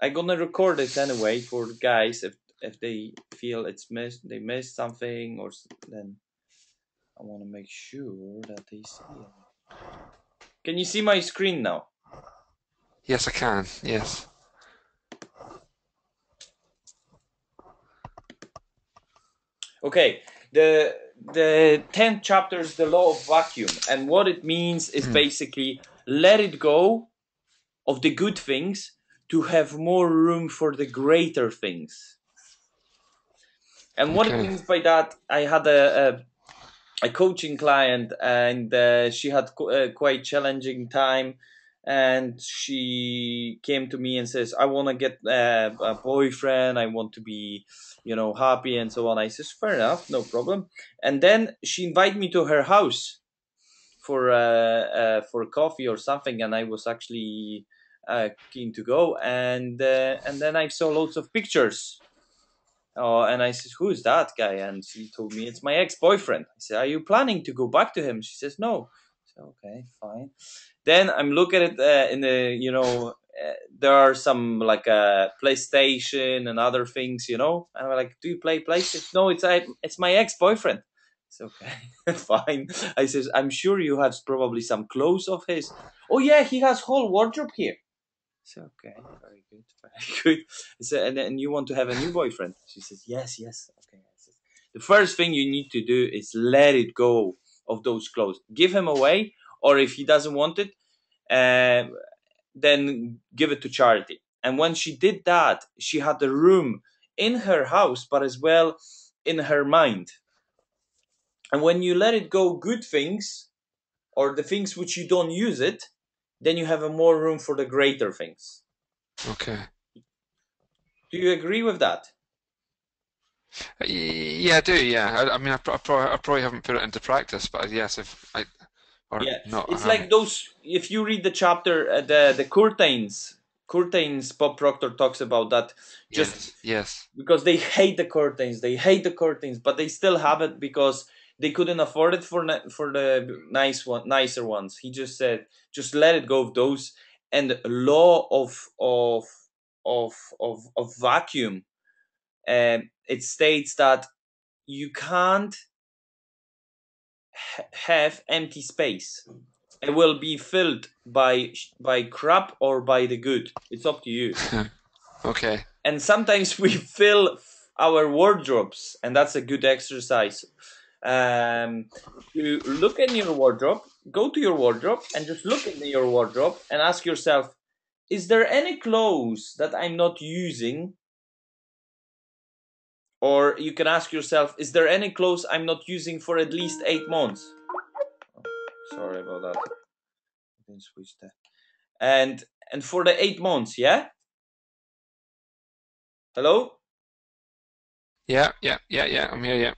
I'm gonna record this anyway for guys if they feel they missed something then I want to make sure that they see it. Can you see my screen now? Yes, I can. Yes. Okay. The 10th chapter is the law of vacuum, and what it means is Mm. basically let it go of the good things to have more room for the greater things. And what it Okay. means by that, I had a coaching client, and she had a quite challenging time, and she came to me and says, I want to get a boyfriend, I want to be, happy and so on. I says, fair enough, no problem. And then she invited me to her house for coffee or something, and I was actually keen to go, and then I saw loads of pictures. Oh, and I said, "Who is that guy?" And she told me it's my ex-boyfriend. I said, "Are you planning to go back to him?" She says, "No." I said, "Okay, fine." Then I'm looking at it in the, there are some like PlayStation and other things, And I'm like, "Do you play PlayStation?" No, it's my ex-boyfriend. It's okay, fine. I says, "I'm sure you have probably some clothes of his." Oh yeah, he has whole wardrobe here. So okay, very good, very good. So, and you want to have a new boyfriend? She says, yes, yes. Okay. I says, the first thing you need to do is let it go of those clothes. Give him away, or if he doesn't want it, uh, then give it to charity. And when she did that, she had the room in her house, but as well in her mind. And when you let it go, good things or the things which you don't use it, then you have a more room for the greater things. Okay. Do you agree with that? Yeah, I do. Yeah. I mean, I probably haven't put it into practice, but yes, if I or Yeah, no, I it's haven't. like those. If you read the chapter, the curtains. Bob Proctor talks about that. Just Yes. Yes. because they hate the curtains, but they still have it because they couldn't afford it for the nicer ones. He just said, just let it go of those. And law of vacuum. It states that you can't have empty space. It will be filled by crap or by the good. It's up to you. Okay. And sometimes we fill our wardrobes, and that's a good exercise. Um, to look in your wardrobe, go to your wardrobe, and just look in your wardrobe and ask yourself: is there any clothes that I'm not using? Or you can ask yourself: is there any clothes I'm not using for at least 8 months? Sorry about that. I didn't switch that. And for the 8 months, yeah. Hello. Yeah. Yeah. Yeah. Yeah. I'm here. Yeah.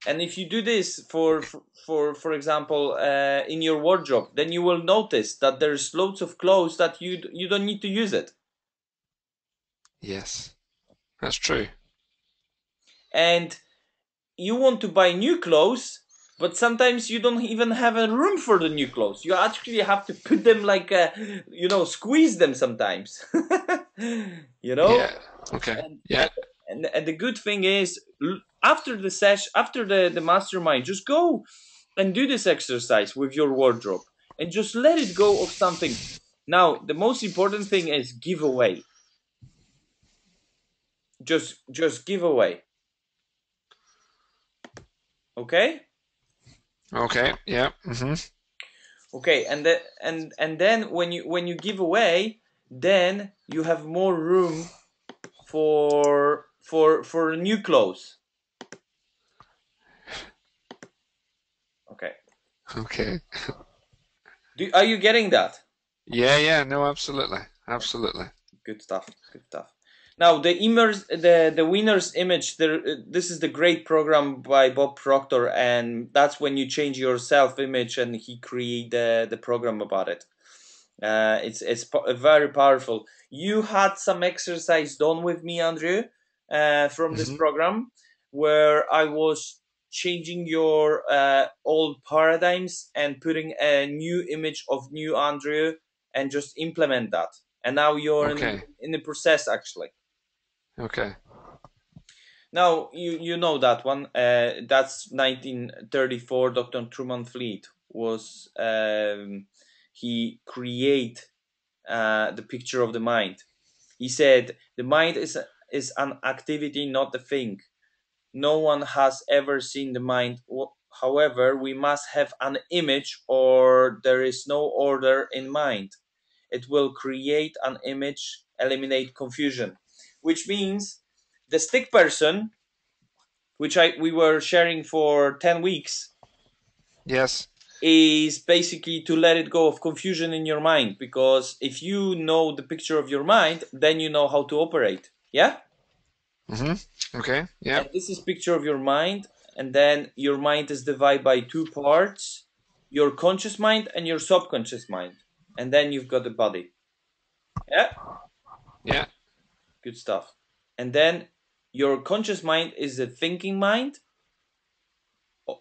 And if you do this for example, in your wardrobe, then you will notice that there's loads of clothes that you don't need to use it, Yes. That's true. and you want to buy new clothes, but sometimes you don't even have a room for the new clothes. You actually have to put them like squeeze them sometimes. you know Yeah. Okay. and Yeah. and and the good thing is, after the session, after the mastermind, just go and do this exercise with your wardrobe and just let it go of something. Now the most important thing is give away. Just give away. Okay. Okay. Yeah. Hmm. Okay. And then when you give away, then you have more room for new clothes. Okay. Okay. Are you getting that? Yeah. Yeah. No. Absolutely. Absolutely. Good stuff. Good stuff. Now the winner's image. This is the great program by Bob Proctor, and that's when you change your self image, and he create the program about it. It's very powerful. You had some exercise done with me, Andrew, from this Hmm. program, where I was changing your old paradigms and putting a new image of new Andrew, and just implement that. and now you're Okay. in the process actually. Okay. Now you know that one. That's 1934. Dr. Truman Fleet was he create the picture of the mind. He said the mind is an activity, not a thing. No one has ever seen the mind. However, we must have an image, or there is no order in mind. It will create an image, eliminate confusion, which means the stick person, which we were sharing for 10 weeks, Yes. is basically to let it go of confusion in your mind, because if you know the picture of your mind, then you know how to operate. Yeah. Okay. Yeah. And this is picture of your mind, and then your mind is divided by two parts: your conscious mind and your subconscious mind, and then you've got the body. Yeah. Yeah. Good stuff. And then your conscious mind is the thinking mind,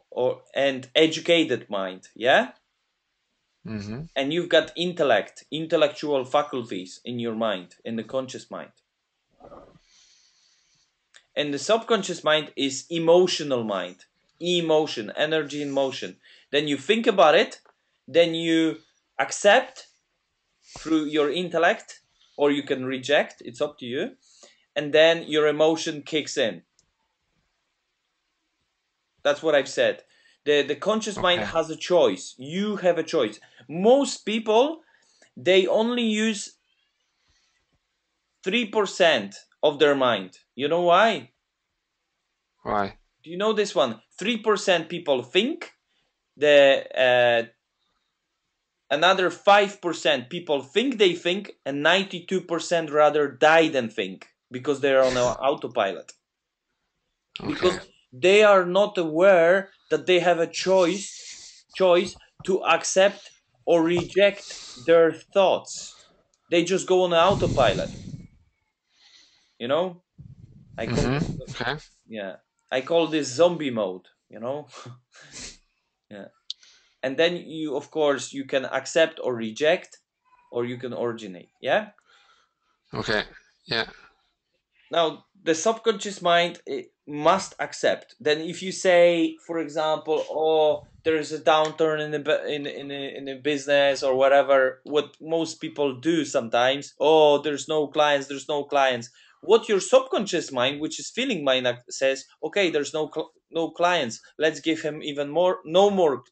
or and educated mind. Yeah. And you've got intellectual faculties in your mind, in the conscious mind. And the subconscious mind is emotional mind, emotion, energy in motion. Then you think about it, then you accept through your intellect, or you can reject, it's up to you, and then your emotion kicks in. That's what I've said. The conscious mind Okay. has a choice. You have a choice. Most people, they only use 3% of their mind. You know why? Why? Do you know this one? 3% people think, the another 5% people think they think, and 92% rather die than think, because they're on autopilot, Okay. because they are not aware that they have a choice to accept or reject their thoughts. They just go on autopilot, you know. I call this, Okay. yeah, I call this zombie mode, you know. Yeah. And then you, of course, you can accept or reject, or you can originate. Yeah. Okay. Yeah. Now the subconscious mind, it must accept. Then if you say, for example, oh, there's a downturn in the business or whatever, what most people do sometimes, oh, there's no clients. What your subconscious mind, which is feeling mind, says, okay, there's no clients, let's give him even more, no more,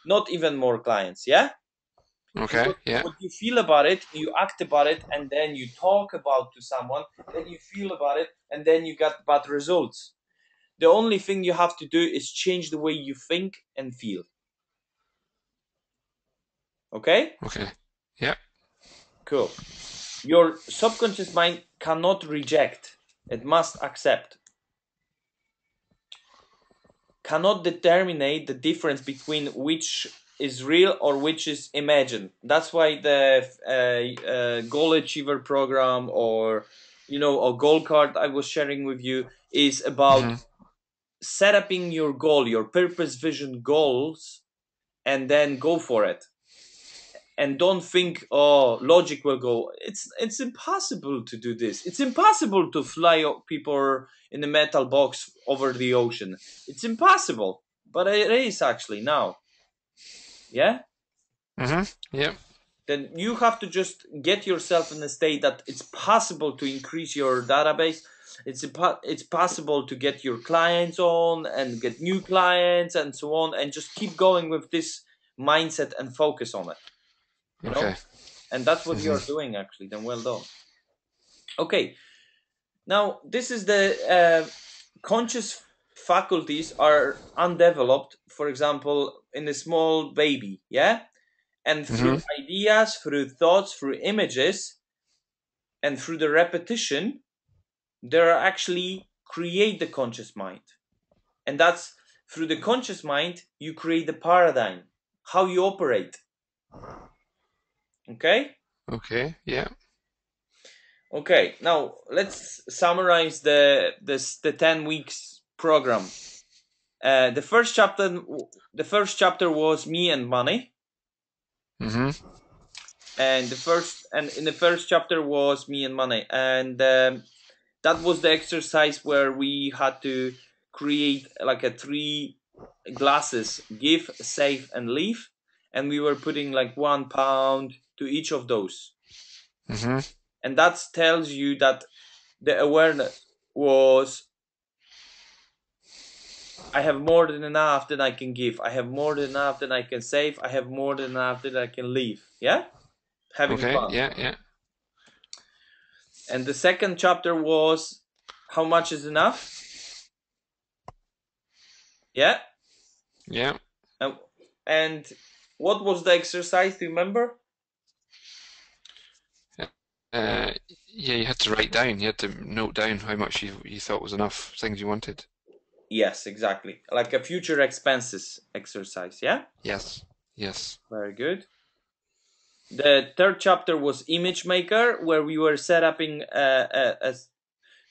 not even more clients. Yeah. Okay. Because Yeah. what you feel about it, you act about it, and then you talk about to someone, then you feel about it, and then you got bad results. The only thing you have to do is change the way you think and feel. Okay. Okay. Yeah. Cool. Your subconscious mind cannot reject, it must accept. Cannot determine the difference between which is real or which is imagined. That's why the goal achiever program, or a goal card I was sharing with you, is about setting your goal, your purpose, vision, goals, and then go for it. And don't think, oh, logic will go. It's impossible to do this. It's impossible to fly people in a metal box over the ocean. It's impossible, but it is actually now. Yeah. Yeah. Then you have to just get yourself in a state that it's possible to increase your database. It's possible to get your clients on and get new clients and so on, and just keep going with this mindset and focus on it. You Okay. know, and that's what you're doing actually. Then well done. Okay, now this is the conscious faculties are undeveloped. For example, in a small baby, yeah, and through ideas, through thoughts, through images, and through the repetition, there are actually create the conscious mind. And that's through the conscious mind you create the paradigm, how you operate. Okay. Okay. Yeah. Okay, now let's summarize the 10 weeks program. The first chapter was me and money. and in the first chapter was me and money, and that was the exercise where we had to create like a three glasses: give, save, and leave, and we were putting like £1 to each of those, Mm-hmm. and that tells you that the awareness was, I have more than enough than I can give, I have more than enough than I can save, I have more than enough that I can leave. Yeah, having Okay. fun. Yeah. Yeah. And the second chapter was how much is enough. Yeah. Yeah. and, and what was the exercise, do you remember? Uh, yeah. You had to write down. You had to note down how much you thought was enough things you wanted. Yes, exactly, like a future expenses exercise. Yeah, Yes. Yes. very good. The third chapter was image maker, where we were setting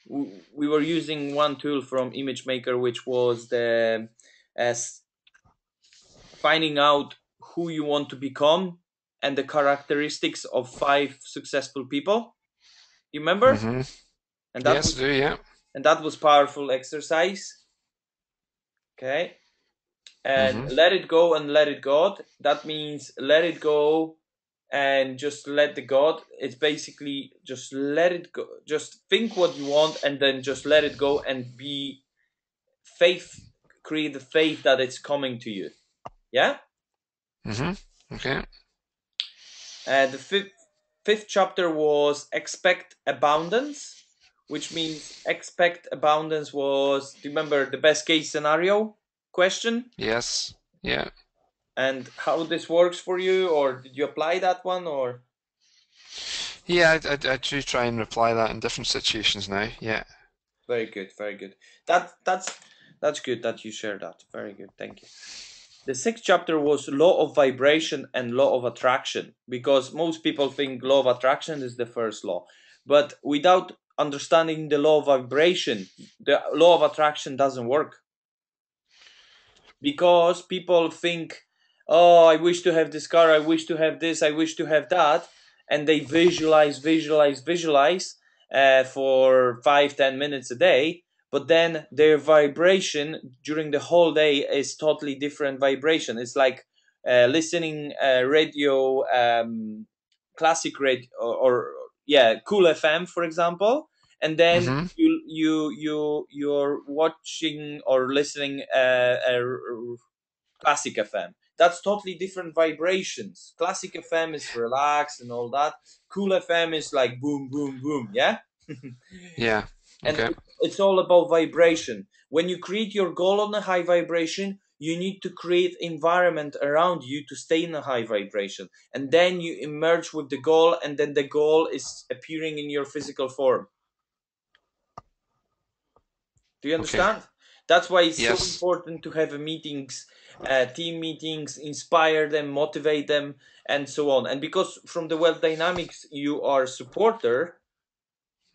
we were using one tool from image maker, which was the as finding out who you want to become and the characteristics of 5 successful people. You remember? Mm-hmm. And that Yes. was I do. Yeah. powerful exercise. Okay. And Mm-hmm. let it go and let it God. That means let it go and just let the God. It's basically just let it go. Just think what you want and then just let it go and be faith. Create the faith that it's coming to you. Yeah. Mm-hmm. Okay. The fifth chapter was expect abundance, which means expect abundance was, do you remember the best case scenario question Yes. Yeah. and how this works for you, or did you apply that one, or? Yeah. I do try and reply that in different situations now. Yeah. Very good, very good. That's good that you share that. Very good, thank you. The sixth chapter was law of vibration and law of attraction, because most people think law of attraction is the first law, but without understanding the law of vibration, the law of attraction doesn't work, because people think, oh, I wish to have this car, I wish to have this, I wish to have that, and they visualize for 5-10 minutes a day, but then their vibration during the whole day is totally different vibration. It's like listening radio, classic radio, or yeah, cool FM, for example, and then Mm-hmm. you're watching or listening classic FM. That's totally different vibrations. Classic FM is relaxed and all that. Cool FM is like boom, boom, boom. Yeah. Yeah. And Okay. it's all about vibration. When you create your goal on a high vibration, you need to create environment around you to stay in a high vibration, and then you emerge with the goal, and then the goal is appearing in your physical form. Do you Okay. understand? That's why it's so Yes. important to have meetings, team meetings, inspire them, motivate them, and so on. And because from the wealth dynamics you are a supporter,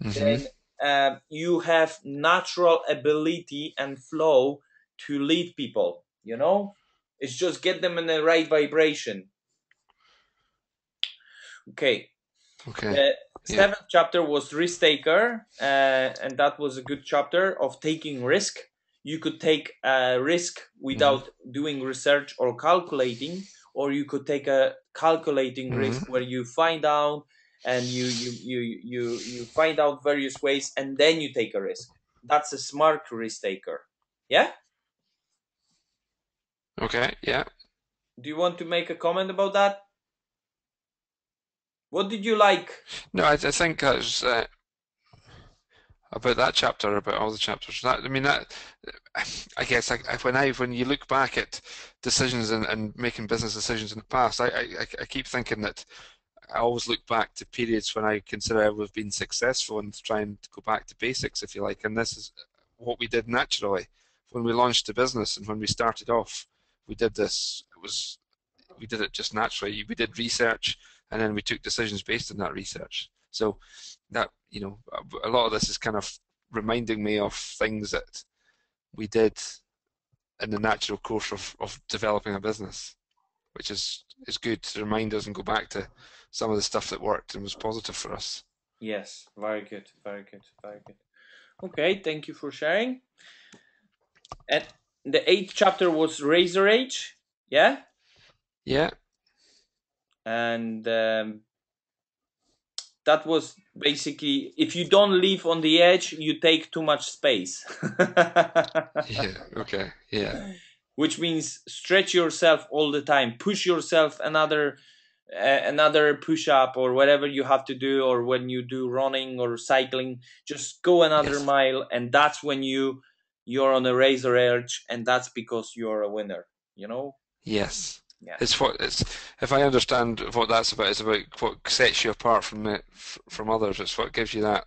Mm-hmm. then you have natural ability and flow to lead people. It's just get them in the right vibration. Okay. Okay. The Yeah. seventh chapter was risk taker, and that was a good chapter of taking risk. You could take a risk Mm-hmm. without doing research or calculating, or you could take a calculating risk Mm-hmm. where you find out and you find out various ways, and then you take a risk. That's a smart risk taker. Yeah. Okay. Yeah. Do you want to make a comment about that? What did you like? No, I think that's about that chapter, about all the chapters. That I mean, that I guess when you look back at decisions and making business decisions in the past, I keep thinking that I always look back to periods when I consider I would have been successful and trying to go back to basics, if you like. And this is what we did naturally when we launched the business and when we started off. We did this. We did it just naturally. We did research and then we took decisions based on that research. So that, a lot of this is kind of reminding me of things that we did in the natural course of developing a business. which is good to remind us and go back to some of the stuff that worked and was positive for us. Yes, very good, very good, very good. Okay, thank you for sharing. And the eighth chapter was Razor Age, yeah, Yeah, and that was basically if you don't live on the edge, you take too much space. yeah, okay, yeah, Which means stretch yourself all the time, push yourself another push up or whatever you have to do, or when you do running or cycling, just go another yes, mile, and that's when you're on a razor edge, and that's because you're a winner, you know. yes. Yeah. It's what it's. If I understand what that's about, it's about what sets you apart from others. It's what gives you that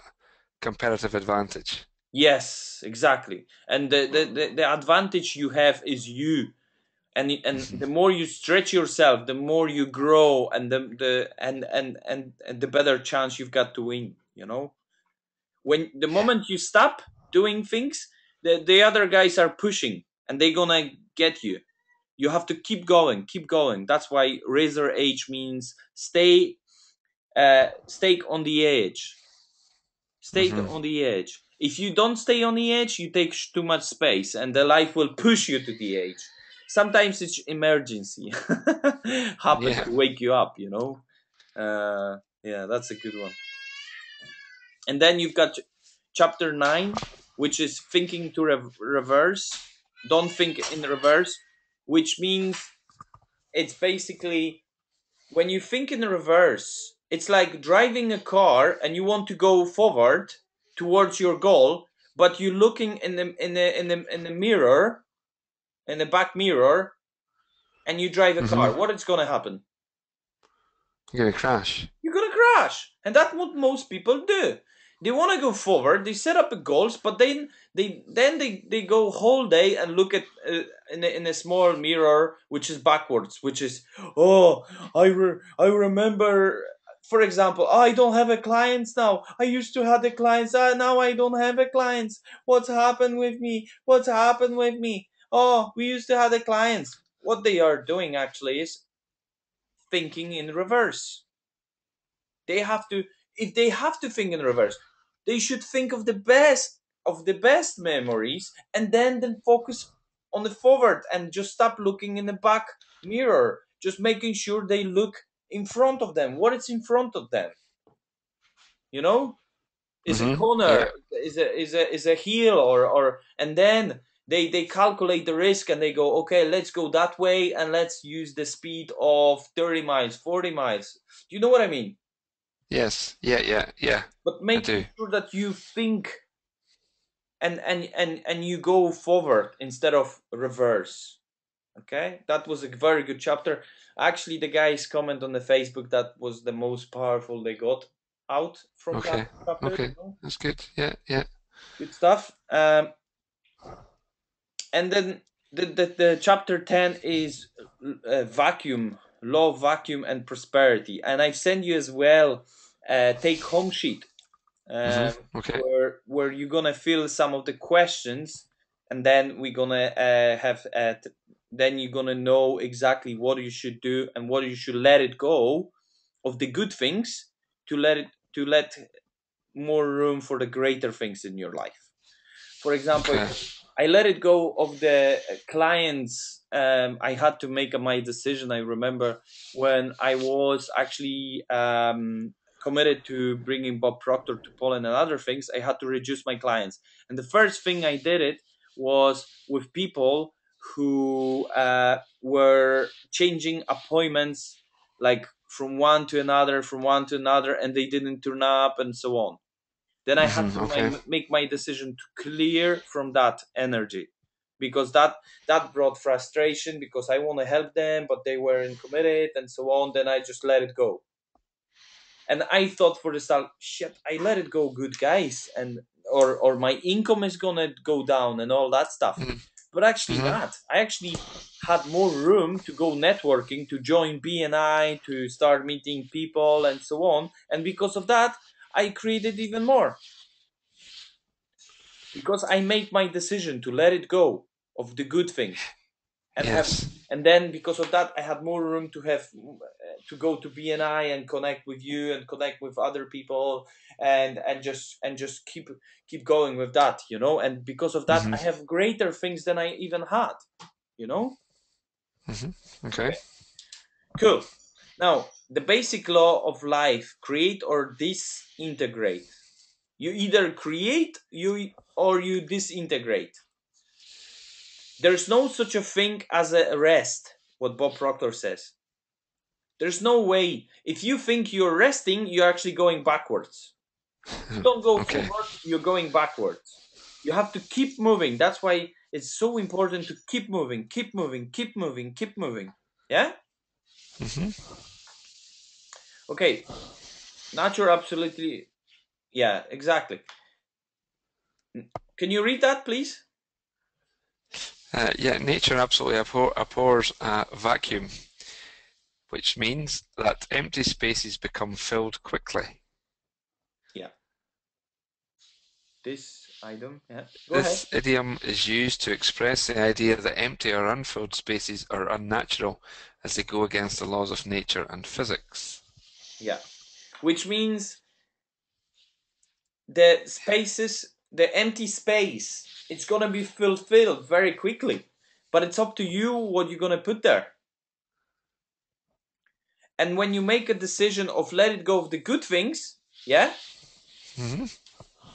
competitive advantage. Yes, exactly. And the advantage you have is you. And Hmm. the more you stretch yourself, the more you grow, and and the better chance you've got to win, you know. When the Yeah. moment you stop doing things, the other guys are pushing, and they're gonna get you. You have to keep going, keep going. That's why razor edge means stay on the edge. Stay Hmm. on the edge. If you don't stay on the edge, you take too much space, and the life will push you to the edge. Sometimes it's emergency happen Yeah. to wake you up, you know. Yeah, that's a good one. And then you've got chapter 9, which is thinking to reverse. Don't think in reverse, which means it's basically when you think in reverse, it's like driving a car and you want to go forward towards your goal, but you're looking in the mirror, in the back mirror, and you drive a Hmm. car. What is gonna happen? You're gonna crash. You're gonna crash, and that's what most people do. They want to go forward, they set up the goals, but then they go whole day and look at in a small mirror which is backwards, which is, oh, I remember, for example, I don't have a clients now, I used to have the clients, now I don't have a clients, what's happened with me, what's happened with me, oh, we used to have the clients. What they are doing actually is thinking in reverse. They have to, if they have to think in reverse, they should think of the best memories, and then focus on the forward, and just stop looking in the back mirror. Just making sure they look in front of them. What is in front of them? You know, is a Hmm. Yeah. corner, is a hill, or and then they calculate the risk, and they go, okay, let's go that way, and let's use the speed of 30 miles, 40 miles. Do you know what I mean? Yes. Yeah. Yeah. Yeah. But I making do. sure that you think and you go forward instead of reverse. Okay, that was a very good chapter. Actually, the guys comment on the Facebook that was the most powerful they got out from that Okay. chapter, Okay. That's good. Yeah. Yeah. good stuff. And then the chapter 10 is vacuum, love, vacuum, and prosperity, and I send you as well take home sheet, Hmm. Okay. where you're gonna fill some of the questions, and then we're gonna then you're gonna know exactly what you should do and what you should let it go of the good things, to let more room for the greater things in your life. For example, Okay. I let it go of the clients. I had to make my decision. I remember when I was actually committed to bringing Bob Proctor to Poland and other things, I had to reduce my clients. And the first thing I did it was with people who were changing appointments, like from one to another, from one to another, and they didn't turn up, and so on. Then I had Hmm. to Okay. make my decision to clear from that energy, because that brought frustration, because I want to help them but they weren't committed, and so on. Then I just let it go, and I thought for the start, shit, I let it go, good guys, and or my income is gonna go down and all that stuff. But actually Hmm. not. I actually had more room to go networking, to join BNI, to start meeting people, and so on. And because of that, I created even more, because I made my decision to let it go of the good things, and have Yes. And then because of that, I had more room to have to go to BNI and connect with you and connect with other people, and just keep going with that, and because of that, Hmm. I have greater things than I even had, you know Hmm. Okay. okay, cool. Now, the basic law of life: create or disintegrate. You either create you or you disintegrate. There's no such a thing as a rest, what Bob Proctor says. There's no way. If you think you're resting, you're actually going backwards. You don't go Okay. forward, you're going backwards. You have to keep moving. That's why it's so important to keep moving, keep moving, keep moving, keep moving. Yeah? Hmm. Okay. Nature absolutely. Yeah, exactly. Can you read that, please? Yeah, nature absolutely abhors a vacuum, which means that empty spaces become filled quickly. Yeah. This item. Yeah. Go ahead. This idiom is used to express the idea that empty or unfilled spaces are unnatural as they go against the laws of nature and physics. Yeah. Which means the spaces, the empty space, it's gonna be fulfilled very quickly. But it's up to you what you're gonna put there. And when you make a decision of let it go of the good things, yeah, Hmm.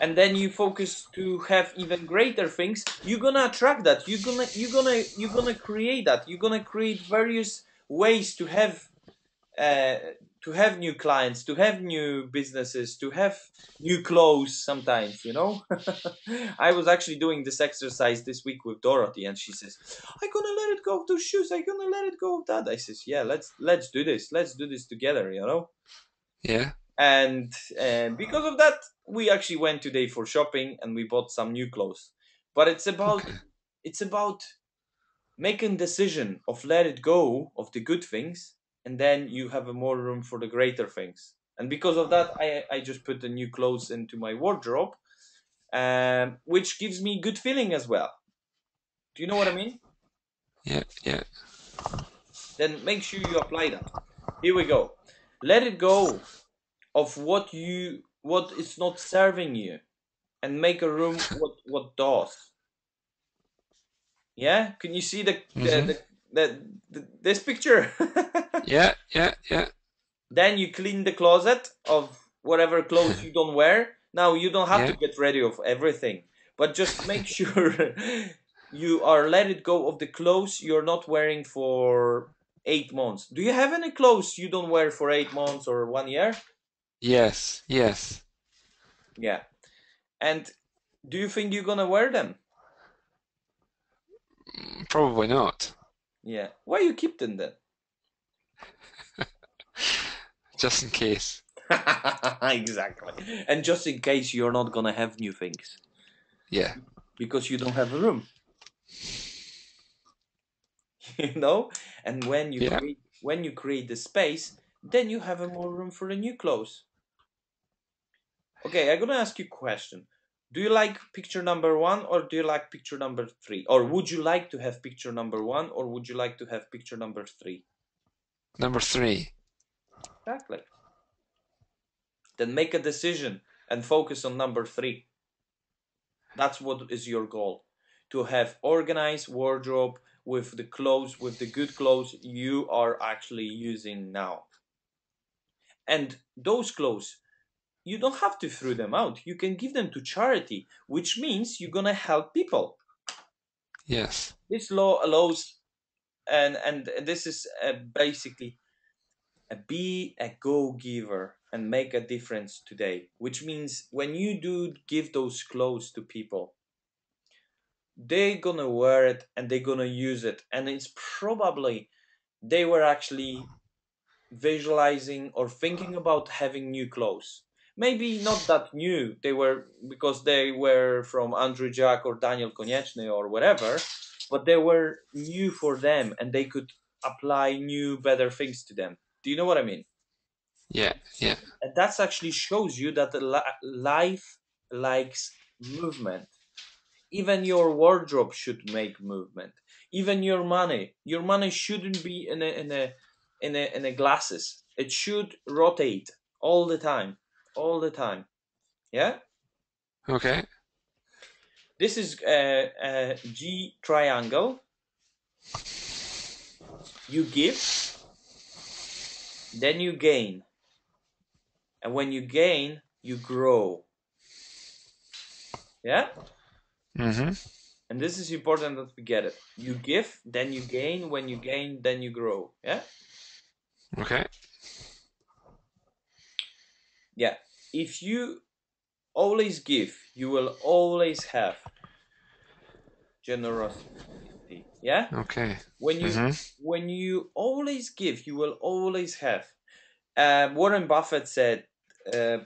and then you focus to have even greater things, you're gonna attract that. You're gonna create that. You're gonna create various ways uh, to have new clients, to have new businesses, to have new clothes sometimes, I was actually doing this exercise this week with Dorothy, and she says, I'm gonna let it go of those shoes, I'm gonna let it go of that. I says, yeah, let's do this. Let's do this together, Yeah. And because of that, we actually went today for shopping and we bought some new clothes. But Okay. it's about making decision of let it go of the good things, and then you have a more room for the greater things. And because of that, I just put the new clothes into my wardrobe, which gives me good feeling as well. Do you know what I mean? Yeah. Yeah. Then make sure you apply that. Here we go. Let it go of what is not serving you, and make a room what does. Yeah, can you see Hmm. this picture? Yeah. Yeah. Yeah. Then you clean the closet of whatever clothes you don't wear. Now you don't have to Yeah. get ready of everything, but just make sure you are let it go of the clothes you're not wearing for 8 months. Do you have any clothes you don't wear for 8 months or 1 year? Yes. Yes. Yeah. And do you think you're gonna wear them? Probably not. Yeah. Why you keep them then? Just in case. Exactly. And just in case you're not gonna have new things Yeah. because you don't have a room. you know and Yeah. when you create the space, then you have a more room for the new clothes. Okay, I'm gonna ask you a question. Do you like picture number one, or do you like picture number three, or would you like to have picture number one, or would you like to have picture number three? Number three. Exactly. Then make a decision and focus on number three. That's what is your goal: to have organized wardrobe with the clothes, with the good clothes you are actually using now. And those clothes, you don't have to throw them out. You can give them to charity, which means you're gonna help people. Yes. This law allows, and this is basically be a go giver and make a difference today. Which means when you do give those clothes to people, they're gonna wear it and they're gonna use it, and it's probably they were actually visualizing or thinking about having new clothes. Maybe not that new, they were because they were from Andrew Jack or Daniel Konieczny or whatever, but they were new for them and they could apply new, better things to them. Do you know what I mean? Yeah. Yeah. And that actually shows you that the life likes movement. Even your wardrobe should make movement. Even your money shouldn't be in a glasses. It should rotate all the time, all the time. Yeah. Okay. This is a G triangle. You give, then you gain, and when you gain, you grow. Yeah. Mm-hmm. And this is important that we get it. You give, then you gain. When you gain, then you grow. Yeah. Okay. Yeah. If you always give, you will always have generosity. Yeah. Okay. when you Mm-hmm. when you always give, you will always have. Warren Buffett said, uh,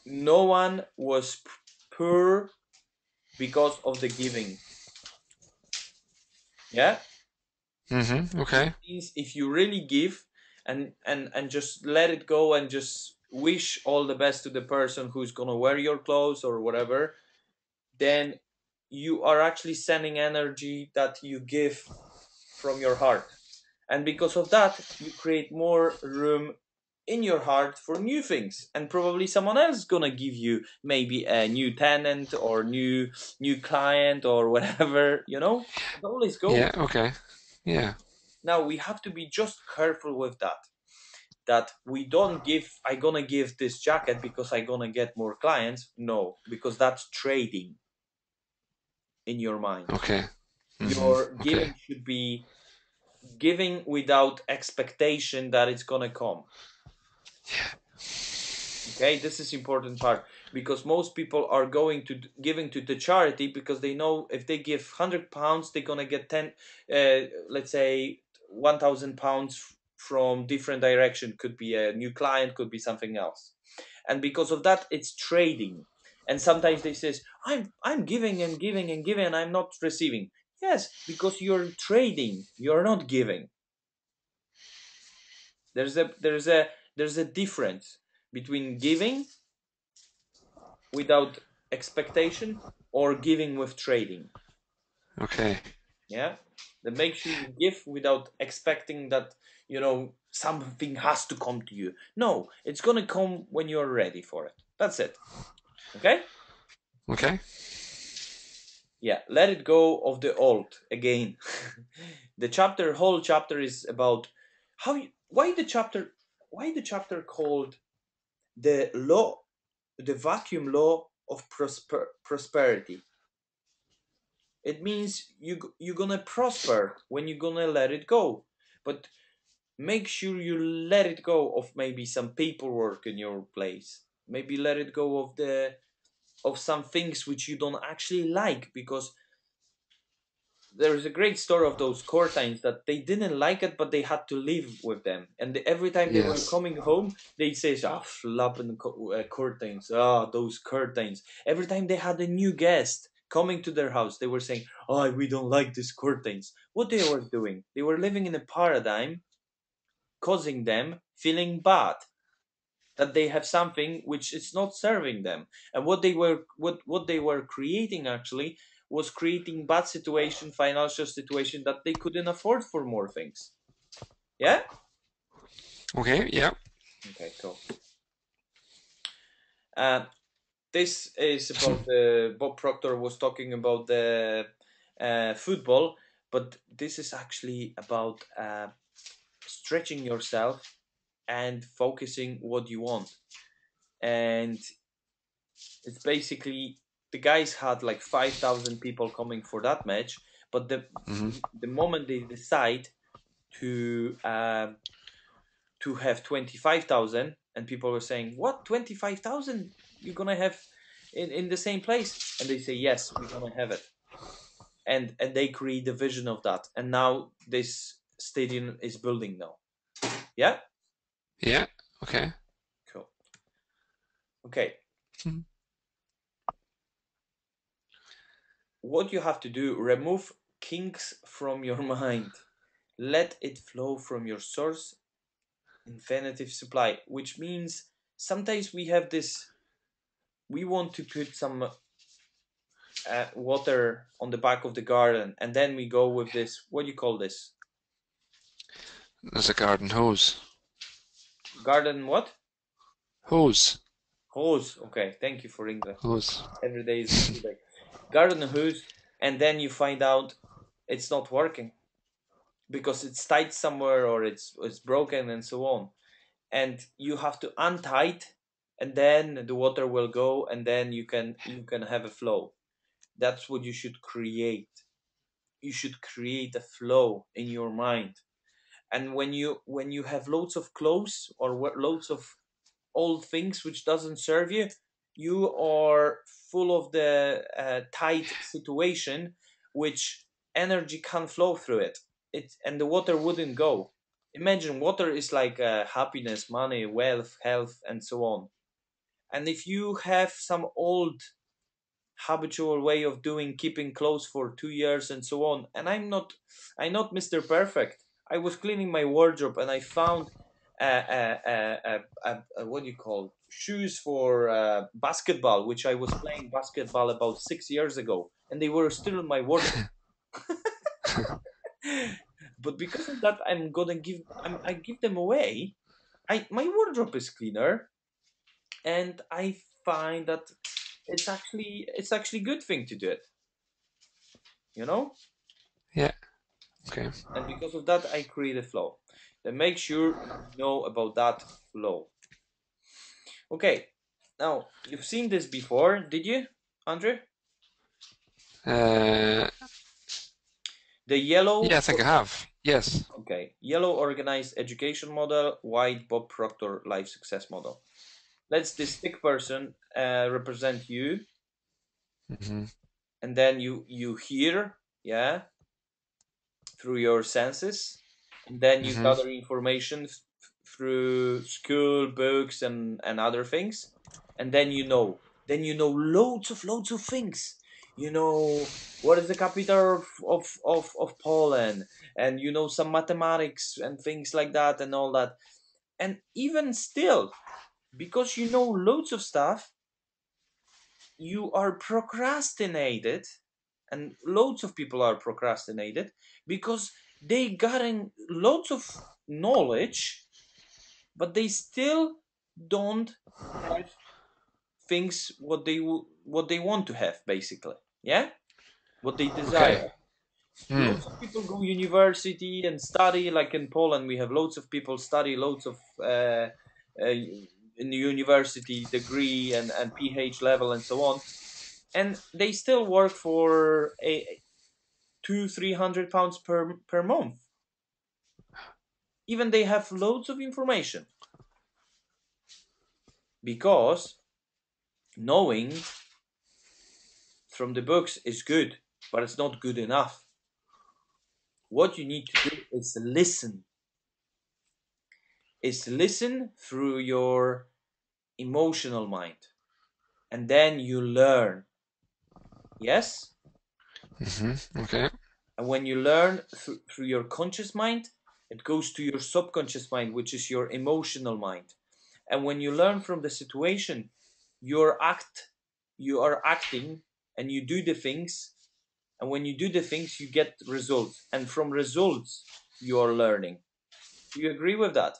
no one was poor because of the giving. Yeah. Mm-hmm. Which Okay. means if you really give, and just let it go, and just wish all the best to the person who's gonna wear your clothes or whatever, then you are actually sending energy that you give from your heart. And because of that, you create more room in your heart for new things, and probably someone else is gonna give you maybe a new tenant or new client or whatever, it always Yeah. goes. Okay. Yeah. Now we have to be just careful with that we don't give, I gonna give this jacket because I gonna get more clients. No, because that's trading in your mind. Okay. Mm-hmm. Your Okay. giving should be giving without expectation that it's gonna come. Okay, this is important part, because most people are going to giving to the charity because they know if they give £100 they're gonna get 10, let's say £1,000 from different direction. Could be a new client, could be something else, and because of that it's trading. And sometimes they says, I'm giving and giving and giving and I'm not receiving. Yes, because you're trading, you're not giving. There's a difference between giving without expectation or giving with trading. Okay. Yeah. Then make sure you give without expecting that, something has to come to you. No, it's gonna come when you're ready for it. That's it. Okay. Okay. Yeah, let it go of the old again. The whole chapter is about why the chapter called the law, the vacuum law of prosperity. It means you're gonna prosper when you're gonna let it go, but make sure you let it go of maybe some paperwork in your place. Maybe let it go of some things which you don't actually like, because there's a great story of those curtains that they didn't like it, but they had to live with them. And every time they were Yes. coming home, they say, "Ah, flapping curtains. Ah, those curtains." Every time they had a new guest coming to their house, they were saying, "Oh, we don't like these curtains." What they were doing? They were living in a paradigm, causing them feeling bad that they have something which is not serving them. And what they were creating actually was creating bad situation, financial situation, that they couldn't afford for more things. Yeah. Okay. Yeah. Okay, cool. uh, this is about the Bob Proctor was talking about the football, but this is actually about stretching yourself and focusing what you want. And it's basically, the guys had like 5,000 people coming for that match, but the Mm-hmm. the moment they decide to to have 25,000, and people were saying, "What, 25,000? You're gonna have in the same place?" And they say, "Yes, we're gonna have it." And they create the vision of that, and now this stadium is building now. Yeah. Yeah. Okay. Cool. Okay. Mhm. What you have to do: remove kinks from your mind, let it flow from your source, infinitive supply. Which means sometimes we have this, we want to put some water on the back of the garden, and then we go with this. What do you call this? There's a garden hose. Garden what? Hose. Hose. Okay, thank you for English. Hose. Every day is a school day. Garden hose, and then you find out it's not working because it's tight somewhere or it's broken and so on, and you have to untie it, and then the water will go, and then you can have a flow. That's what you should create. You should create a flow in your mind. And when you have loads of clothes or loads of old things which doesn't serve you, you are full of the tight situation, which energy can't flow through it, and the water wouldn't go. Imagine water is like happiness, money, wealth, health, and so on. And if you have some old habitual way of doing, keeping clothes for 2 years and so on, and I'm not Mr. Perfect. I was cleaning my wardrobe and I found what do you call, shoes for basketball, which I was playing basketball about 6 years ago, and they were still in my wardrobe. But because of that, I give them away. My wardrobe is cleaner, and I find that it's actually a good thing to do it, you know. Yeah. Okay. And because of that, I create a flow. Then make sure you know about that flow. Okay, now you've seen this before, did you, Andre? Uh, The yellow. yeah, I think I have. Yes. Okay, yellow organized education model, white Bob Proctor life success model. Let's this stick person represent you, Hmm. and then you hear, yeah, through your senses, and then you Hmm. gather information through school books and other things, and then you know loads of things. You know what is the capital of Poland, and you know some mathematics and things like that and all that. And even still, because you know loads of stuff, you are procrastinated, and loads of people are procrastinated because they gotten loads of knowledge, but they still don't have things what they want to have, basically. Yeah, what they Okay. desire. Hmm. Lots of people go university and study, like in Poland we have loads of people study loads of in the university degree and PH level and so on, and they still work for a 200-300 pounds per month, even they have loads of information, because knowing from the books is good, but it's not good enough. What you need to do is listen through your emotional mind, and then you learn. Yes. Okay. And when you learn through your conscious mind, it goes to your subconscious mind, which is your emotional mind. And when you learn from the situation, you are acting, and you do the things. And when you do the things, you get results. And from results, you are learning. Do you agree with that?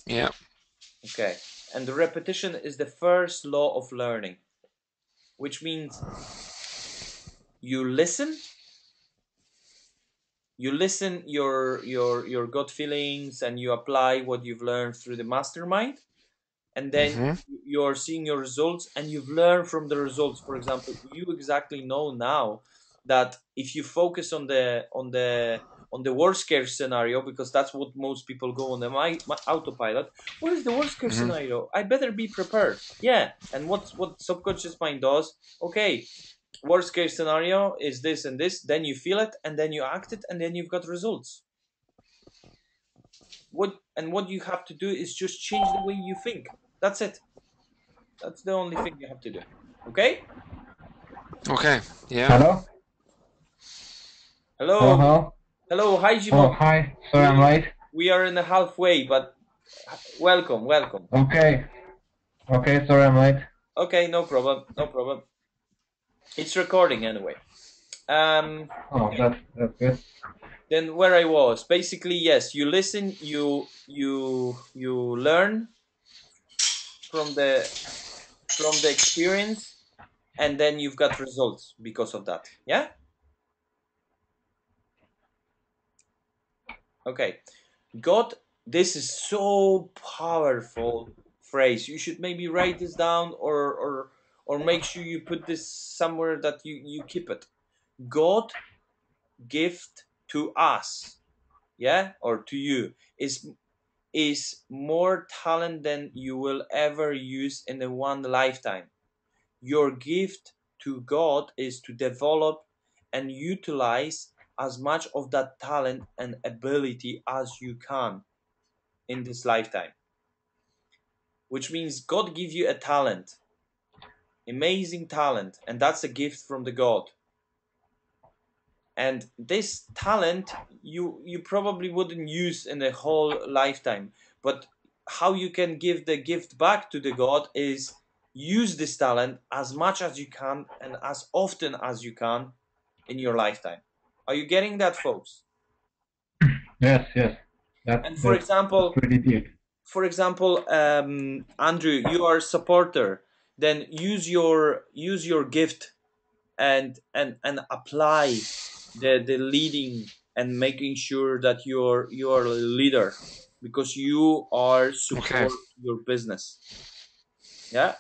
Yeah. Okay. And the repetition is the first law of learning, which means you listen, your gut feelings, and you apply what you've learned through the mastermind, and then Hmm. you're seeing your results, and you've learned from the results. For example, you exactly know now that if you focus on the worst case scenario, because that's what most people go on my autopilot. What is the worst case Hmm. scenario? I better be prepared. Yeah. And what subconscious mind does? Okay, worst case scenario is this and this, then you feel it, and then you act it, and then you've got results. What you have to do is just change the way you think. That's it. That's the only thing you have to do. Okay. Okay. Yeah. Hello? Hello, Hello. hello? Hello. Hi, Oh, Jimo. hi. Sorry I'm we late. we are in the halfway, but welcome. Okay. Okay, sorry I'm late. Okay, no problem, no problem. It's recording anyway. Oh, Okay. that's good. Then where I was, basically, yes, you listen, you learn from the experience, and then you've got results because of that. Yeah. Okay. God, this is so powerful phrase. You should maybe write this down, or make sure you put this somewhere that you keep it. God gift to us, yeah, or to you, is more talent than you will ever use in a one lifetime. Your gift to God is to develop and utilize as much of that talent and ability as you can in this lifetime. Which means God give you a talent, amazing talent, and that's a gift from the God. And this talent you probably wouldn't use in a whole lifetime, but how you can give the gift back to the God is use this talent as much as you can and as often as you can in your lifetime. Are you getting that, folks? Yes, yes. That's And for that's that's example, pretty deep. Andrew, you are a supporter, then use your gift and apply the leading and making sure that you're a leader, because you are Okay. support your business. Yeah.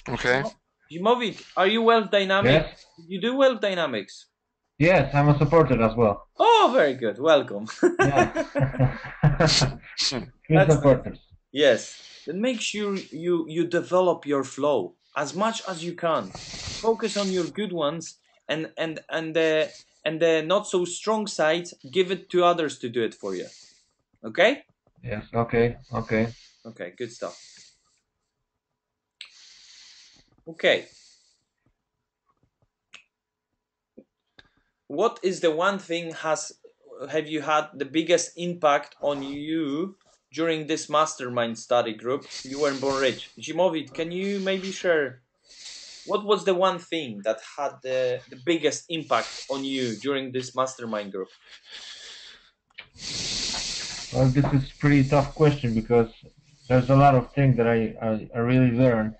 Okay. Jimovic, are you wealth dynamic? Yes, You do wealth dynamics? yes. I'm a supporter as well. Oh, very good, welcome. Yeah. Three That's nice. supporters. Yes. Then make sure you develop your flow as much as you can. Focus on your good ones, and the not so strong sides, give it to others to do it for you. Okay? Yes. Okay. Okay. Okay, good stuff. Okay. What is the one thing has have you had the biggest impact on you during this mastermind study group? You were born rich. Jimovic, can you maybe share what was the one thing that had the biggest impact on you during this mastermind group? Well, this is pretty tough question because there's a lot of things that I really learned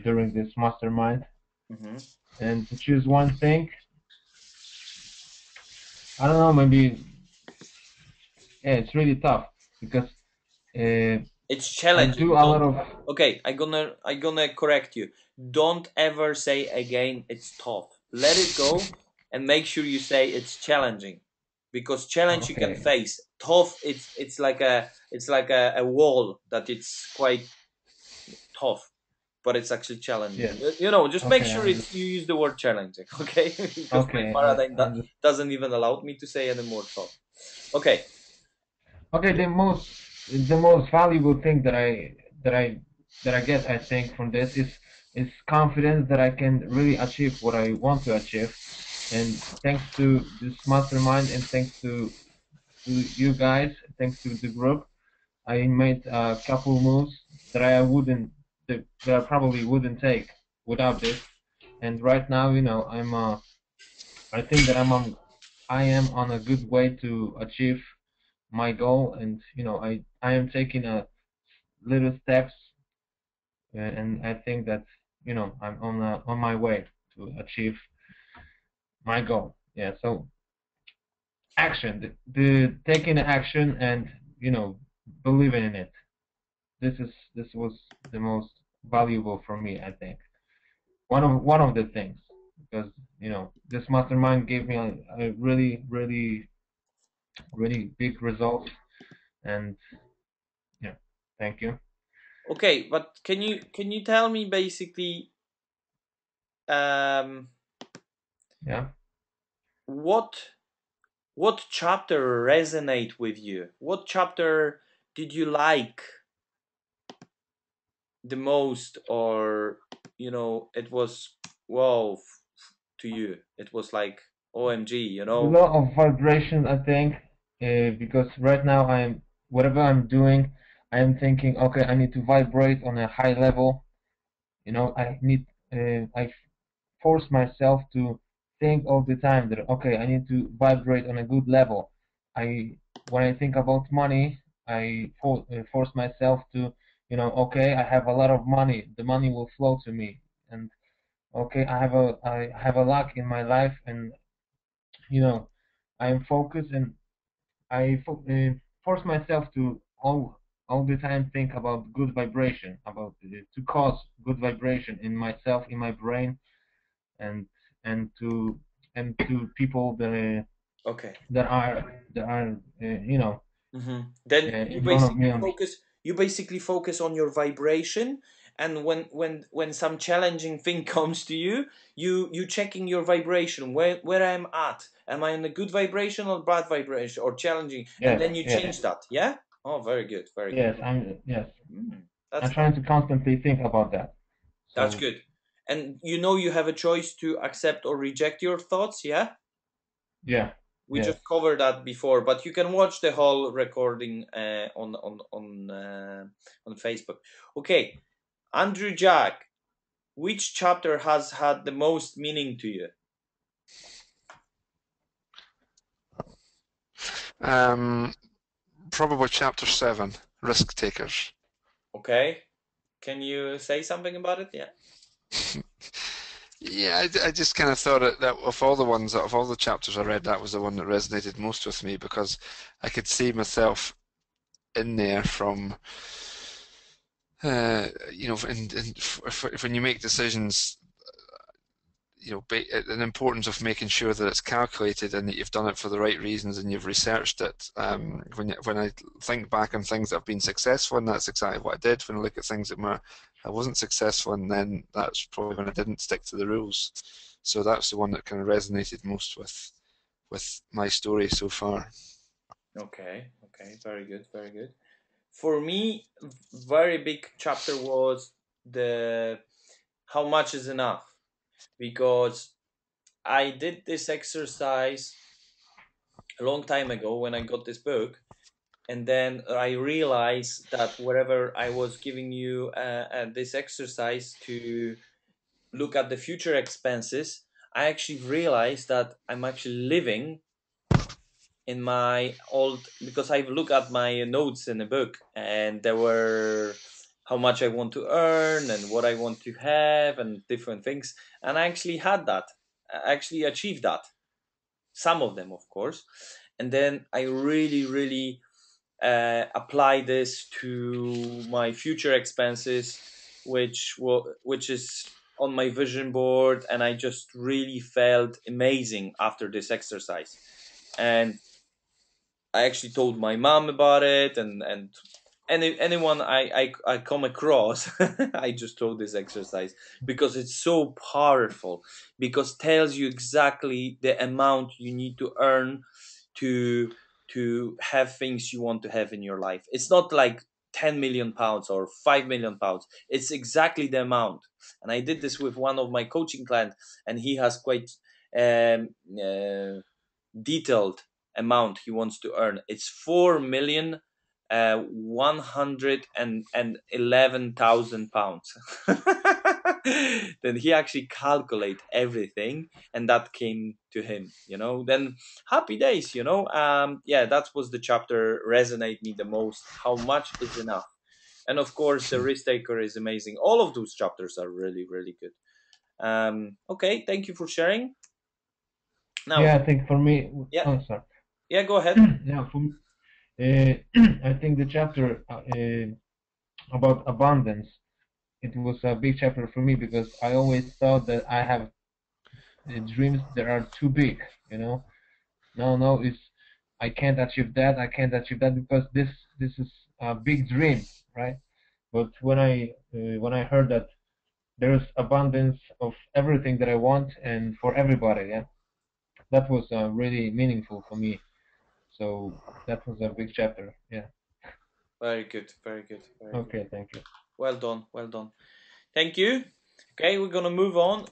during this mastermind, Hmm. and to choose one thing, I don't know. Maybe yeah, it's really tough because uh, It's I challenging. do a lot Don't. of. Okay, I'm gonna correct you. Don't ever say again it's tough. Let it go and make sure you say it's challenging, because challenge you can Okay. face. Tough, it's like a wall that it's quite tough, but it's actually challenging. Yes. Just make Okay. sure it's you use the word challenging, okay? Because my Okay. paradigm I understand. doesn't even allow me to say any more tough. Okay. Okay, the most valuable thing that I get, I think, from this is confidence that I can really achieve what I want to achieve. And thanks to this mastermind and thanks to you guys, thanks to the group, I made a couple moves that I wouldn't that I probably wouldn't take without this. And right now, I think that I am on a good way to achieve my goal, and I am taking a little steps, and I think that I'm on my way to achieve my goal. Yeah. So action, the taking action, and believing in it. This was the most valuable for me, I think. One of the things, because this mastermind gave me a really really really big results, and yeah, thank you. Okay, but can you tell me basically, um Yeah. what what chapter resonate with you? What chapter did you like the most, or it was wow to you? It was like OMG, The law of vibration, I think, because right now whatever I'm doing, I am thinking, okay, I need to vibrate on a high level. I need, I force myself to think all the time that okay, I need to vibrate on a good level. I when I think about money, I force myself to, okay, I have a lot of money. The money will flow to me, and okay, I have a luck in my life, and you know, I am focused, and force myself to all the time think about good vibration, about to cause good vibration in myself, in my brain, and and to people Okay. that are Then you in front of me basically on. focus. You basically focus on your vibration, and when some challenging thing comes to you, you checking your vibration, where I'm at. Am I in a good vibration or bad vibration or challenging? And Yes, then you yes, change that. Yeah. Oh, very good, very good. yes. That's I'm nice. trying to constantly think about that. That's So good. And you have a choice to accept or reject your thoughts. Yeah. yeah, We yes. just covered that before, but you can watch the whole recording on Facebook. Okay, Andrew Jack, which chapter has had the most meaning to you? Um, Probably chapter 7, risk takers. Okay, can you say something about it? Yeah. Yeah, I just kind of thought that of all the ones, of all the chapters I read, that was the one that resonated most with me because I could see myself in there from, when you make decisions, an importance of making sure that it's calculated and that you've done it for the right reasons and you've researched it. When I think back on things that have been successful, and that's exactly what I did. When I look at things that I wasn't successful in, then that's probably when I didn't stick to the rules. So that's the one that kind of resonated most with my story so far. Okay. Okay. Very good. Very good. For me, very big chapter was the how much is enough, because I did this exercise a long time ago when I got this book, and then I realized that wherever I was giving you this exercise to look at the future expenses, I actually realized that I'm actually living in my old, because I've looked at my notes in the book, and there were how much I want to earn and what I want to have and different things, and I actually had that. I actually achieved that, some of them, of course. And then I really, really apply this to my future expenses, which is on my vision board, and I just really felt amazing after this exercise. And I actually told my mom about it, and anyone I come across, I just told this exercise because it's so powerful, because tells you exactly the amount you need to earn to have things you want to have in your life. It's not like 10 million pounds or 5 million pounds. It's exactly the amount. And I did this with one of my coaching clients, and he has quite um, uh, detailed amount he wants to earn. It's 4 million 111,000 pounds. Then he actually calculate everything, and that came to him. Then happy days. Yeah, that was the chapter resonate me the most. How much is enough? And of course, the risk taker is amazing. All of those chapters are really, really good. Okay, thank you for sharing. Now, Yeah, I think for me, yeah, oh, sorry. yeah, go ahead. Yeah, I think the chapter about abundance, it was a big chapter for me because I always thought that I have dreams that are too big, you know. No, no, it's I can't achieve that. I can't achieve that because this is a big dream, right? But when I heard that there's abundance of everything that I want and for everybody, yeah, that was really meaningful for me. So that was a big chapter. Yeah. Very good, very good, very good. Okay, thank you. Well done, well done. Thank you. Okay, we're gonna move on.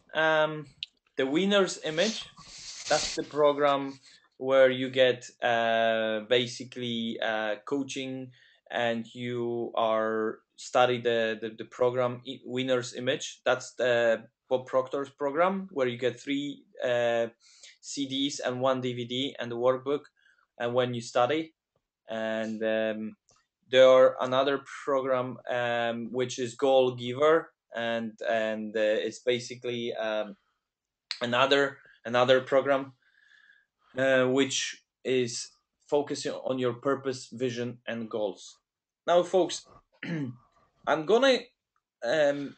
The winner's image. That's the program where you get basically coaching, and you are study the program Winner's Image. That's the Bob Proctor's program where you get three CDs and one DVD and the workbook, and when you study. And there are another program which is Goal Giver, and it's basically another program which is focusing on your purpose, vision, and goals. Now, folks, I'm gonna um,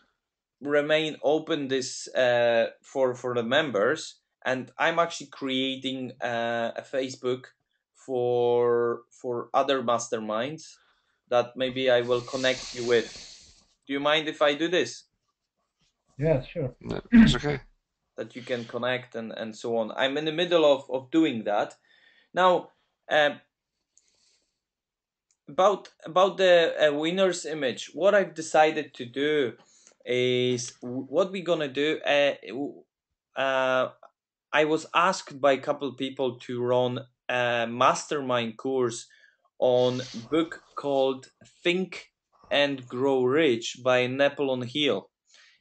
remain open this for the members, and I'm actually creating a Facebook for other masterminds that maybe I will connect you with. Do you mind if I do this? Yeah, sure. No, it's okay. That you can connect and so on. I'm in the middle of doing that now. About the winner's image, what I've decided to do is what we're gonna do. I was asked by a couple people to run a mastermind course on a book called Think and Grow Rich by Napoleon Hill.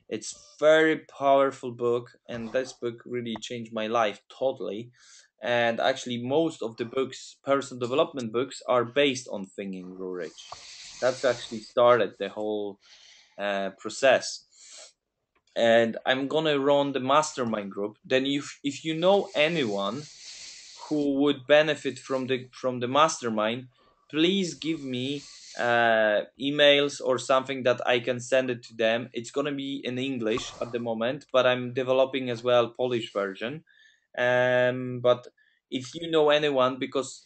It's very powerful book, and this book really changed my life totally. And actually, most of the books, personal development books, are based on Think and Grow Rich. That's actually started the whole process. And I'm gonna run the mastermind group. Then, if you know anyone who would benefit from the mastermind, please give me emails or something that I can send it to them. It's gonna be in English at the moment, but I'm developing as well Polish version. But if you know anyone, because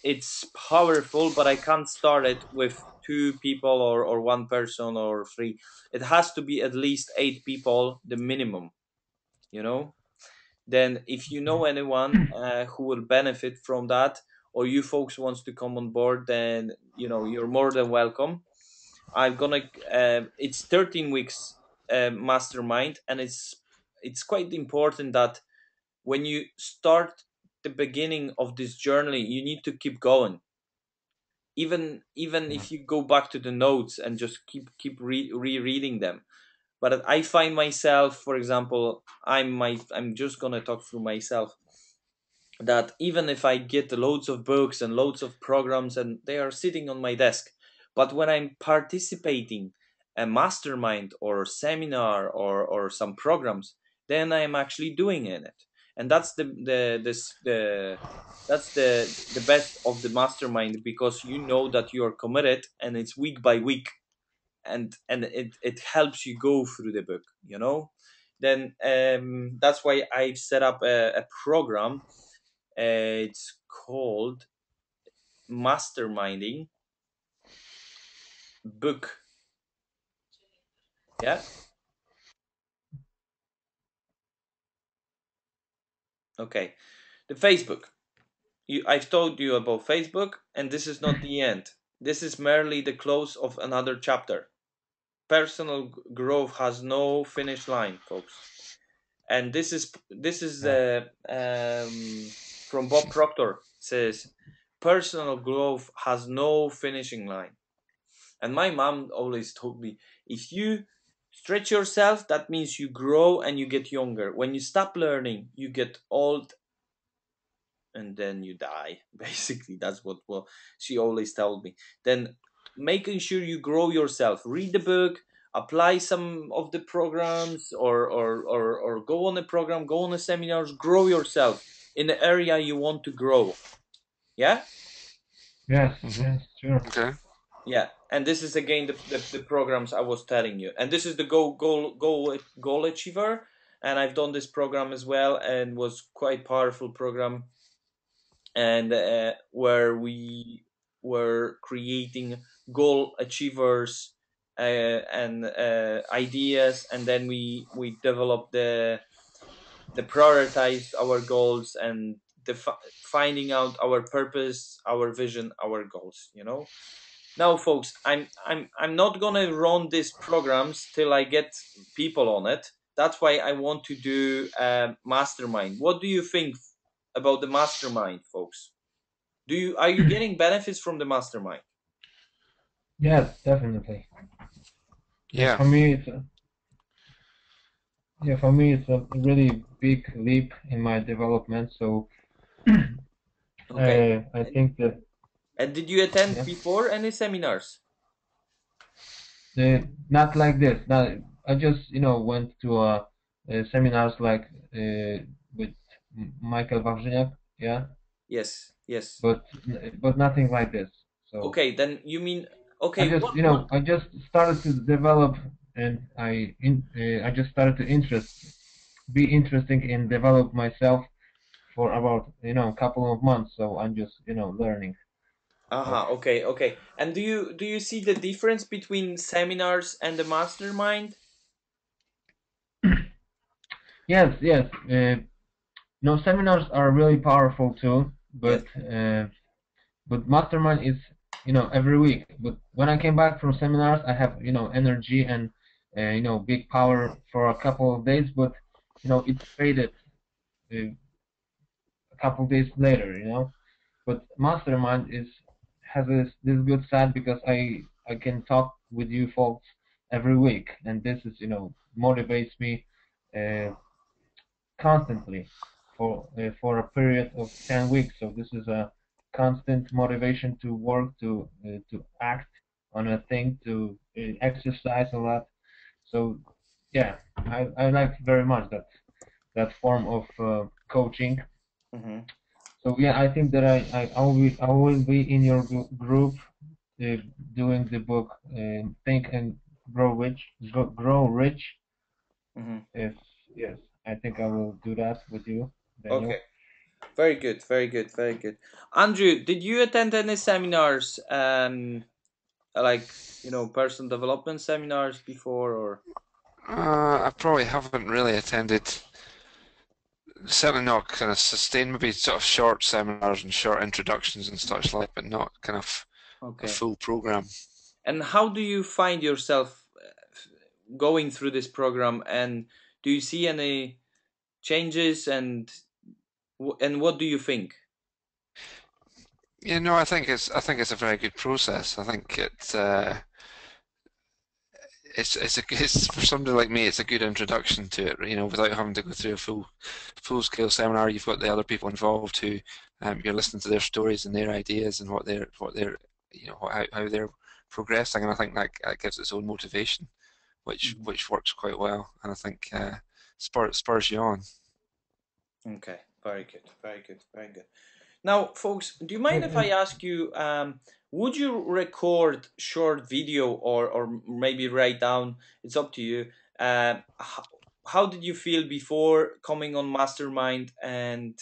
it's powerful, but I can't start it with two people or one person or three. It has to be at least 8 people, the minimum. You know, then if you know anyone who will benefit from that, or you folks wants to come on board, then you're more than welcome. I'm gonna it's 13 weeks mastermind, and it's quite important that when you start the beginning of this journey, you need to keep going, even if you go back to the notes and just keep rereading them. But I find myself, for example, I'm just gonna talk through myself, that even if I get loads of books and loads of programs and they are sitting on my desk, but when I'm participating a mastermind or seminar or some programs, then I am actually doing in it. And that's the best of the mastermind, because you know that you are committed and it's week by week, and it helps you go through the book, then that's why I've set up a program. It's called Masterminding Book. Yeah. Okay. The Facebook. I've told you about Facebook, and this is not the end. This is merely the close of another chapter. Personal growth has no finish line, folks. And this is Yeah. from Bob Proctor. Says personal growth has no finishing line. And my mom always told me, if you stretch yourself, that means you grow and you get younger. When you stop learning, you get old and then you die. Basically, that's what she always told me. Then making sure you grow yourself, read the book, apply some of the programs, or go on a program, go on a seminars, grow yourself in the area you want to grow. Yeah. Yes, Mm-hmm. yes, sure. Okay. Yeah, and this is again the programs I was telling you, and this is the goal achiever, and I've done this program as well, and was quite powerful program, and where we were creating goal achievers and ideas, and then we developed the prioritized our goals and finding out our purpose, our vision, our goals. Now, folks, I'm not gonna run these programs till I get people on it. That's why I want to do mastermind. What do you think about the mastermind, folks? Are you getting benefits from the mastermind? Yes, definitely. Yeah. For me, for me, it's a really big leap in my development. So Okay. I And, think that and did you attend yeah, before any seminars? not like this. Not, I just went to seminars like with Michael Wawrzyniak, yeah, Yes, yes. but nothing like this. So Okay, then you mean I okay, just what I just started to develop, and I just started to be interesting in develop myself for about a couple of months. So I'm just learning of. okay, okay. And do you see the difference between seminars and the mastermind? Yes, yes. Seminars are really powerful too, Yes. but Mastermind is every week. But when I came back from seminars, I have energy and big power for a couple of days, but it faded a couple of days later. But Mastermind has this good side because I can talk with you folks every week, and this is motivates me uh, constantly for a period of 10 weeks. So this is a constant motivation to work, to act on a thing, to exercise a lot. So yeah, I like very much that form of coaching. Mm-hmm. So yeah, I think that I will be in your group uh, doing the book Think and Grow Rich. Mm-hmm. If yes, I think I will do that with you, Okay. Daniel. Very good, very good, very good. Andrew, did you attend any seminars, like personal development seminars before, or? I probably haven't really attended, certainly not kind of sustained, maybe sort of short seminars and short introductions and such like, but not kind of a Okay. full program. And how do you find yourself going through this program, and do you see any changes, and what do you think? I think it's a very good process. I think it's for somebody like me, it's a good introduction to it. Without having to go through a full scale seminar, you've got the other people involved who you're listening to their stories and their ideas and what they're how they're progressing, and I think that gives its own motivation, which Mhm. which works quite well, and I think spurs you on. Okay, very good, very good, very good. Now, folks, do you mind if I And ask you, would you record short video, or maybe write down? It's up to you. How did you feel before coming on Mastermind, and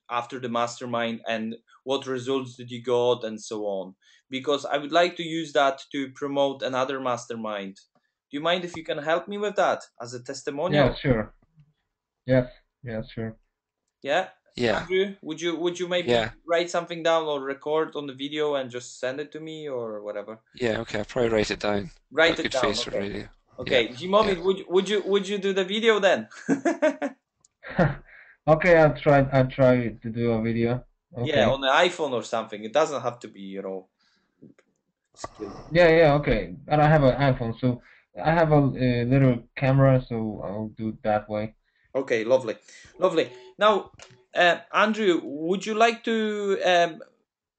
after the Mastermind, and what results did you got, and so on? Because I would like to use that to promote another Mastermind. Do you mind if you can help me with that as a yeah, testimonial? sure. Yes, yes, sure. Yeah, Yeah, Andrew, would you maybe yeah, write something down or record on the video and just send it to me or whatever? yeah. Okay, I'll probably write it down. Write Got a it good down. face for Okay. radio. Yeah, Okay, yeah, Jimovid, would you do the video then? Okay, I'll try to do a video. Yeah, Okay. on the iPhone or something. It doesn't have to be skill. Yeah, yeah, okay. And I have an iPhone, so I have a little camera, so I'll do it that way. Okay, lovely, lovely. Now, Andrew, would you like to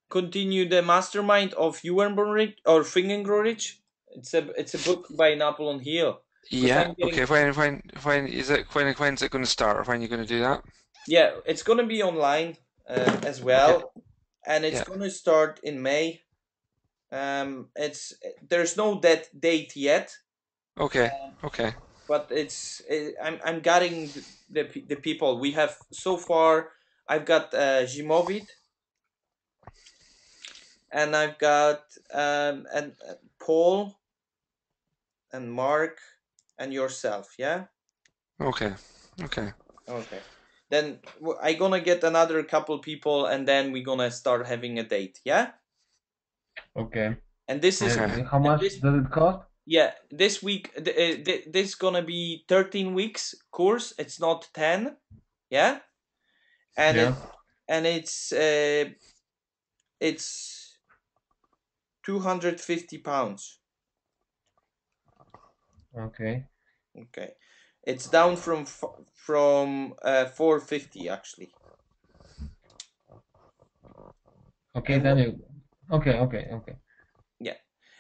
continue the mastermind of Rich or Think and Grow Rich? It's a book by Napoleon Hill. Because yeah. I'm Okay, getting when is it going to start, or when are you going to do that? Yeah, it's gonna be online as Okay, well, and it's yeah. gonna start in May. It's There's no date yet, Okay, okay. but I'm getting the people we have so far. I've got Jimovid, and I've got and Paul and Mark and yourself. Yeah. Okay. Okay. Okay. Then I gonna get another couple people, and then we gonna start having a date. Yeah. Okay. And this is Okay. How and much this does it cost? Yeah, this week this gonna be 13 weeks course. It's not 10. Yeah, and Yeah. it's it's £250. Okay. Okay, it's down from 450 actually. Okay, And Daniel. Okay, okay, okay. yeah,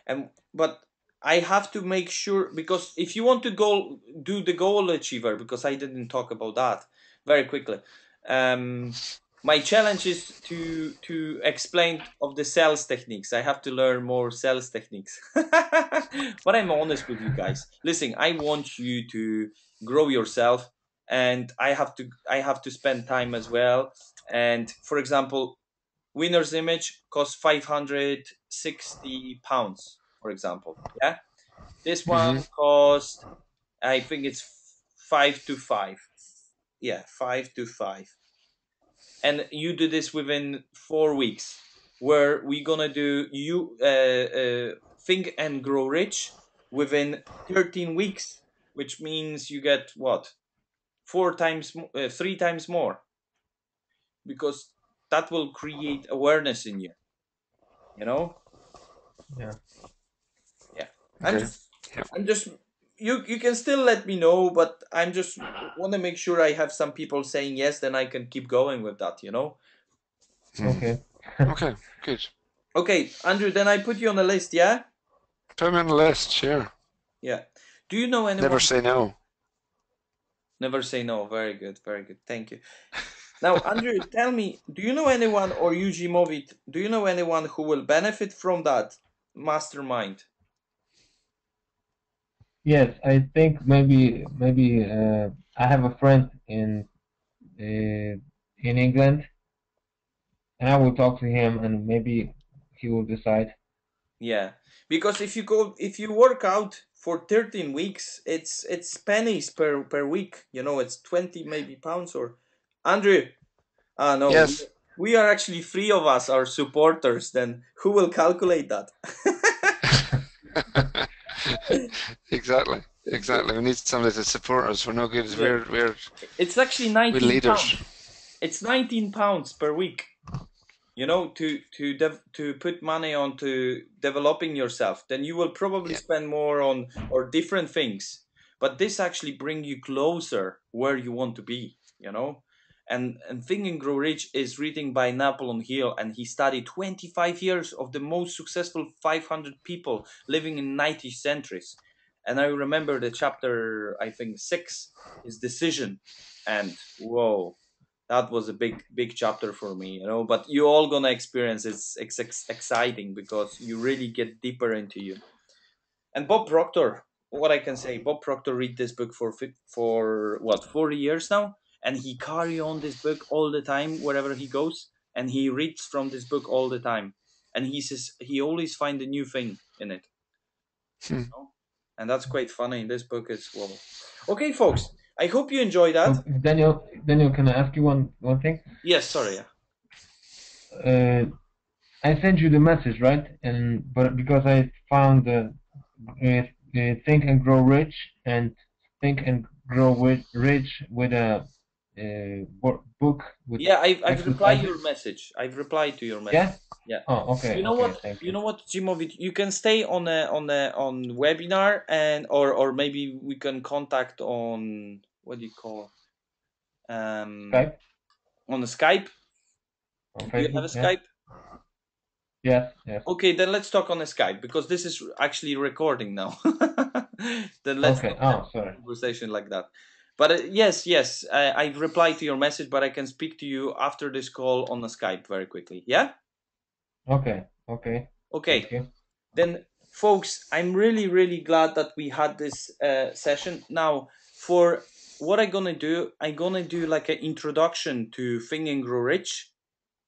and but I have to make sure, because if you want to go do the goal achiever, because I didn't talk about that very quickly. My challenge is to explain of the sales techniques. I have to learn more sales techniques. But I'm honest with you guys. Listen, I want you to grow yourself, and I have to spend time as well. And for example, winner's image costs £560, for example. Yeah, this one Mm-hmm. cost, I think it's 5 to 5. Yeah, 5 to 5. And you do this within 4 weeks, where we're gonna do you think and grow rich within 13 weeks, which means you get what, 3 times more, because that will create awareness in you. You know. Yeah. Yeah. I'm Okay. just Yep. I'm just you can still let me know, but I'm just want to make sure I have some people saying yes, then I can keep going with that. Mm. Okay. Okay. Good. Okay, Andrew, then I put you on the list, yeah? Put me on the list. Sure. Yeah. Do you know Never anyone? say no. Never say no. Very good, very good. Thank you. Now, Andrew, tell me, do you know anyone, or UG Movit, do you know anyone who will benefit from that mastermind? Yes, I think maybe I have a friend in England, and I will talk to him, and maybe he will decide. Yeah, because if you work out for 13 weeks, it's pennies per week. It's 20 maybe pounds, or Andrew. Ah, no, Yes. we are actually three of us are supporters. Then who will calculate that? Exactly. Exactly. We need somebody to support us. We're no good. Yeah, it's actually We're 19 leaders. pounds. It's 19 pounds per week. To put money onto developing yourself. Then you will probably Yeah. spend more on or different things, but this actually bring you closer where you want to be. And Think and Grow Rich is written by Napoleon Hill, and he studied 25 years of the most successful 500 people living in 90 centuries. And I remember the chapter, I think 6 is decision. And whoa, that was a big chapter for me. But you all gonna experience it's exciting, because you really get deeper into you. And Bob Proctor, what I can say, Bob Proctor read this book for what, 40 years now, and he carry on this book all the time wherever he goes, and he reads from this book all the time, and he says he always find a new thing in it. Hmm. And that's quite funny. This book is, well, okay, folks, I hope you enjoy that. So Daniel, can I ask you one thing? Yes, sorry. Yeah. I sent you the message, right? But because I found Think and Grow Rich and Think and Grow Rich with a book with Yeah, I've replied exercises. your message. I've replied to your message. Yeah. Yeah. Oh, okay, You know okay. what? Thank You you. know what, Jimovic? You can stay on webinar, or maybe we can contact on, what do you call, um Skype on the Skype. on Do you have Facebook. a Yeah. Skype? Yes. Yes. Okay, then let's talk on the Skype, because this is actually recording now. Then let's Okay. not have Oh, a sorry. conversation like that. But yes, I've replied to your message, but I can speak to you after this call on the Skype very quickly. Yeah. Okay. Okay. Okay. Thank you. Then, folks, I'm really, really glad that we had this session. Now, for what I'm gonna do like an introduction to Think and Grow Rich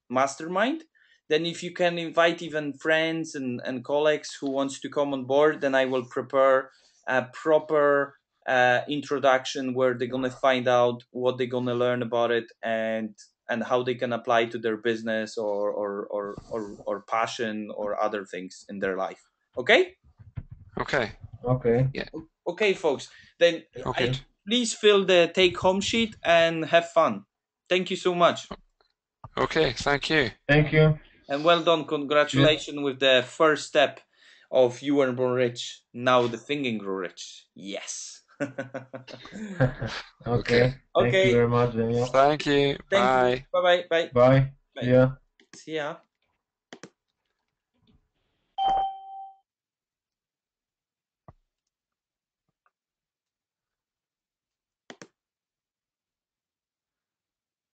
Mastermind. Then, if you can invite even friends and colleagues who wants to come on board, then I will prepare a proper introduction where they're gonna find out what they're gonna learn about it, and how they can apply to their business or passion or other things in their life. Okay. Okay. Okay. Yeah. Okay, folks, then Okay. I please fill the take home sheet and have fun. Thank you so much. Okay. Thank you. Thank you. And well done. Congratulations with the first step of You Weren't Born Rich. Now the Thinking Grow Rich. Yes. Okay. Thank you Okay. very much, Daniel. Thank you. Thank you. Bye. Bye-bye. Bye. Bye. Bye. See ya. See ya.